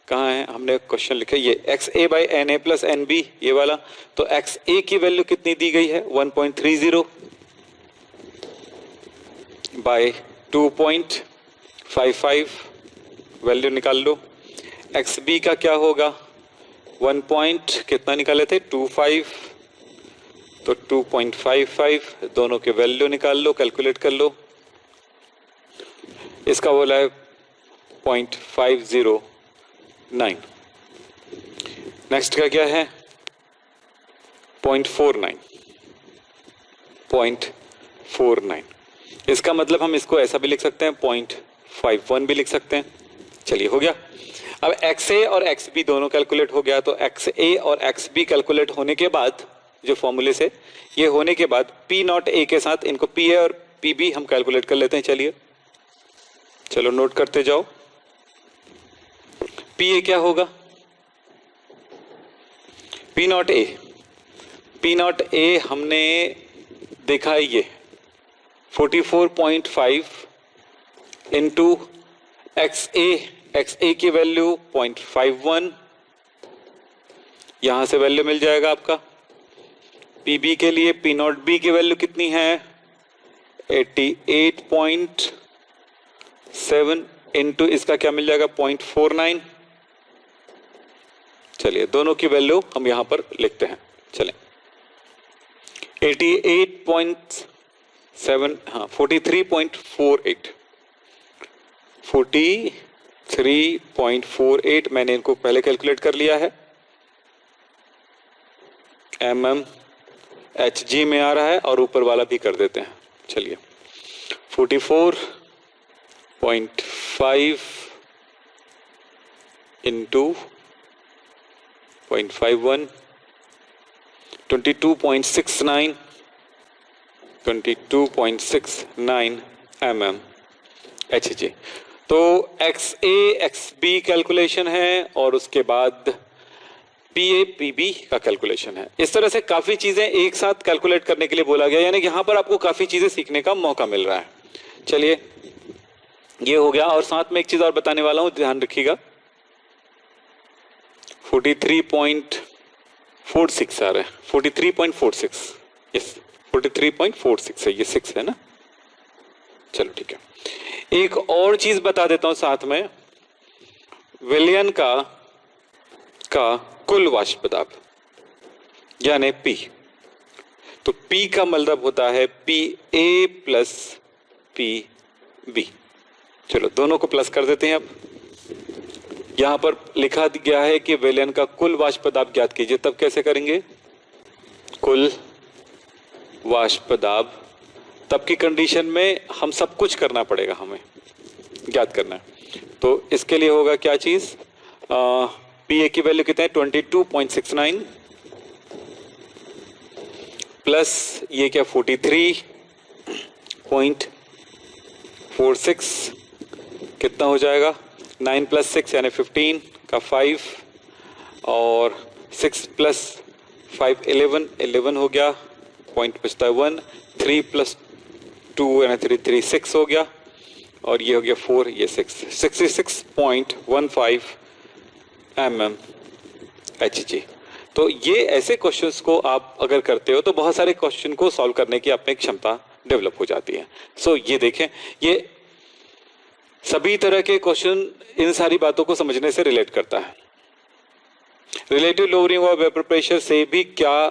कहाँ है, हमने क्वेश्चन लिखा ये X A by N A plus N B, ये वाला। तो एक्स ए की वैल्यू कितनी दी गई है, 1.30 बाई 2.55, वैल्यू निकाल लो। एक्स बी का क्या होगा, 1 कितना निकाले थे, 25, तो 2.55, दोनों के वैल्यू निकाल लो, कैलकुलेट कर लो। इसका बोला है 0.509, नेक्स्ट का क्या है 0.49, इसका मतलब हम इसको ऐसा भी लिख सकते हैं, 0.51 भी लिख सकते हैं। चलिए हो गया। अब एक्स ए और एक्स बी दोनों कैलकुलेट हो गया, तो एक्स ए और एक्स बी कैलकुलेट होने के बाद, जो फॉर्मूले से ये होने के बाद, पी नॉट ए के साथ इनको पी ए और पी बी हम कैलकुलेट कर लेते हैं। चलो नोट करते जाओ। पी ए क्या होगा, पी नॉट ए हमने देखा है, ये 44.5 इंटू एक्स ए की वैल्यू 0.51, यहां से वैल्यू मिल जाएगा आपका। पीबी के लिए पी नॉट बी की वैल्यू कितनी है, 88.7 इंटू इसका क्या मिल जाएगा, 0.49। चलिए दोनों की वैल्यू हम यहां पर लिखते हैं। चलें 88.7, हाँ 43.48 मैंने इनको पहले कैलकुलेट कर लिया है। HG में आ रहा है और ऊपर वाला भी कर देते हैं। चलिए 44.5 इंटू 0.51, 22.69 mm HG। तो XA XB कैलकुलेशन है और उसके बाद PA PB का कैलकुलेशन है। इस तरह से काफी चीजें एक साथ कैलकुलेट करने के लिए बोला गया, यानी कि यहां पर आपको काफी चीजें सीखने का मौका मिल रहा है। चलिए ये हो गया। और साथ में एक चीज और बताने वाला हूं, ध्यान रखिएगा। 43.46 आ रहा है, 43.46, यस 43.46 है, ये 6 है ना। चलो ठीक है। एक और चीज बता देता हूं साथ में, विलयन का कुल वाष्प दाब यानी P। तो P का मतलब होता है PA प्लस PB। चलो दोनों को प्लस कर देते हैं। अब यहां पर लिखा गया है कि विलयन का कुल वाष्प दाब ज्ञात कीजिए। तब कैसे करेंगे? कुल वाष्प दाब, तब की कंडीशन में हम सब कुछ करना पड़ेगा, हमें ज्ञात करना है। तो इसके लिए होगा क्या चीज, PA की वैल्यू कितने हैं 22.69 प्लस ये क्या 43.46 कितना हो जाएगा 9 प्लस 6 यानी 15 का 5 और 6 प्लस 5 11 हो गया, पॉइंट बचता है 1, 3 प्लस 2 यानी 3 6 हो गया और ये हो गया 4 ये 6, 66.15 mm Hg। तो ये ऐसे क्वेश्चंस को आप अगर करते हो तो बहुत सारे क्वेश्चन को सॉल्व करने की आप में क्षमता डेवलप हो जाती है। सो ये देखें, ये सभी तरह के क्वेश्चन इन सारी बातों को समझने से रिलेट करता है। Relative lowering of vapour pressure से भी क्या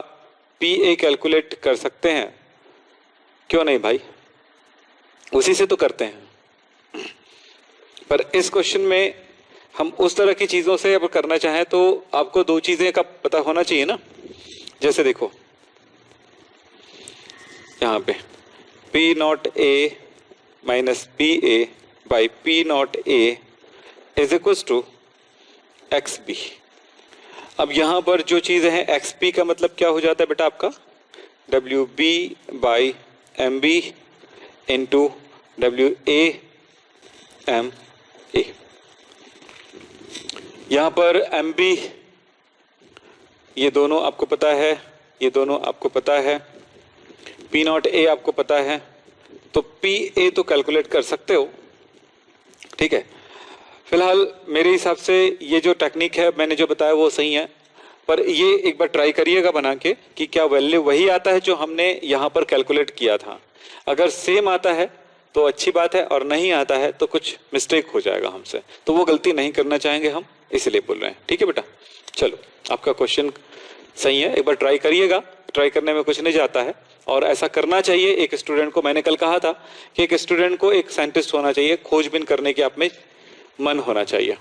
PA कैलकुलेट कर सकते हैं? क्यों नहीं भाई, उसी से तो करते हैं। पर इस क्वेश्चन में हम उस तरह की चीजों से अब करना चाहें तो आपको दो चीजें का पता होना चाहिए ना। जैसे देखो यहां पे P naught A minus PA by P naught A is equal to XB। अब यहां पर जो चीजें हैं XP का मतलब क्या हो जाता है बेटा आपका WB by MB into WA MA। यहां पर MB ये दोनों आपको पता है, ये दोनों आपको पता है, P नॉट A आपको पता है, तो PA तो कैलकुलेट कर सकते हो, ठीक है। फिलहाल मेरे हिसाब से ये जो टेक्निक है मैंने जो बताया वो सही है, पर ये एक बार ट्राई करिएगा बना के कि क्या वैल्यू वही आता है जो हमने यहां पर कैलकुलेट किया था। अगर सेम आता है तो अच्छी बात है, और नहीं आता है तो कुछ मिस्टेक हो जाएगा हमसे, तो वो गलती नहीं करना चाहेंगे हम, इसलिए बोल रहे हैं, ठीक है बेटा। चलो आपका क्वेश्चन सही है, एक बार ट्राई करिएगा, ट्राई करने में कुछ नहीं जाता है और ऐसा करना चाहिए एक स्टूडेंट को। मैंने कल कहा था कि एक स्टूडेंट को एक साइंटिस्ट होना चाहिए, खोजबीन करने की आप में मन होना चाहिए।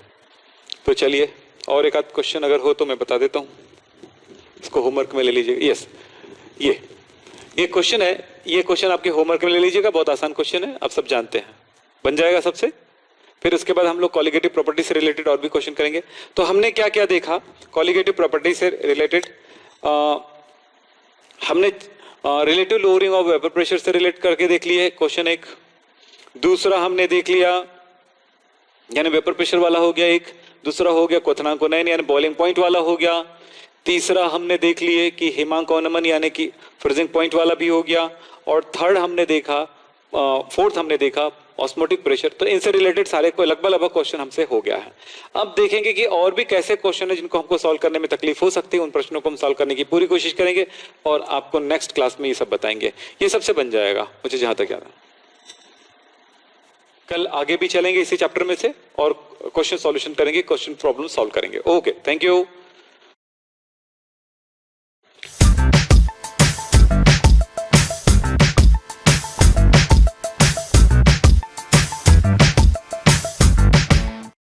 तो चलिए और एक आध क्वेश्चन अगर हो तो मैं बता देता हूं, इसको होमवर्क में ले लीजिएगा। यस ये क्वेश्चन है, ये क्वेश्चन आपके होमवर्क में ले लीजिएगा, बहुत आसान क्वेश्चन है, आप सब जानते हैं, बन जाएगा सबसे। फिर उसके बाद हम लोग कॉलिगेटिव प्रॉपर्टी से रिलेटेड और भी क्वेश्चन करेंगे। तो हमने क्या क्या देखा कॉलिगेटिव प्रॉपर्टी से रिलेटेड, हमने relative lowering of vapour pressure से रिलेट करके देख लिया है क्वेश्चन एक। दूसरा हमने देख लिया यानी वेपर प्रेशर वाला हो गया एक, दूसरा हो गया क्वथनांकोनयन यानी बॉइलिंग पॉइंट वाला हो गया, तीसरा हमने देख लिए कि हिमांकोनमन यानी कि फ्रीजिंग पॉइंट वाला भी हो गया, और थर्ड हमने देखा, फोर्थ हमने देखा ऑस्मोटिक प्रेशर। तो इनसे रिलेटेड सारे को लगभग क्वेश्चन हमसे हो गया है। अब देखेंगे कि और भी कैसे क्वेश्चन है जिनको हमको सॉल्व करने में तकलीफ हो सकती है, उन प्रश्नों को हम सॉल्व करने की पूरी कोशिश करेंगे और आपको नेक्स्ट क्लास में ये सब बताएंगे। ये सबसे बन जाएगा मुझे जहां तक याद है। कल आगे भी चलेंगे इसी चैप्टर में से और क्वेश्चन सॉल्यूशन करेंगे, क्वेश्चन प्रॉब्लम सॉल्व करेंगे। Okay, thank you.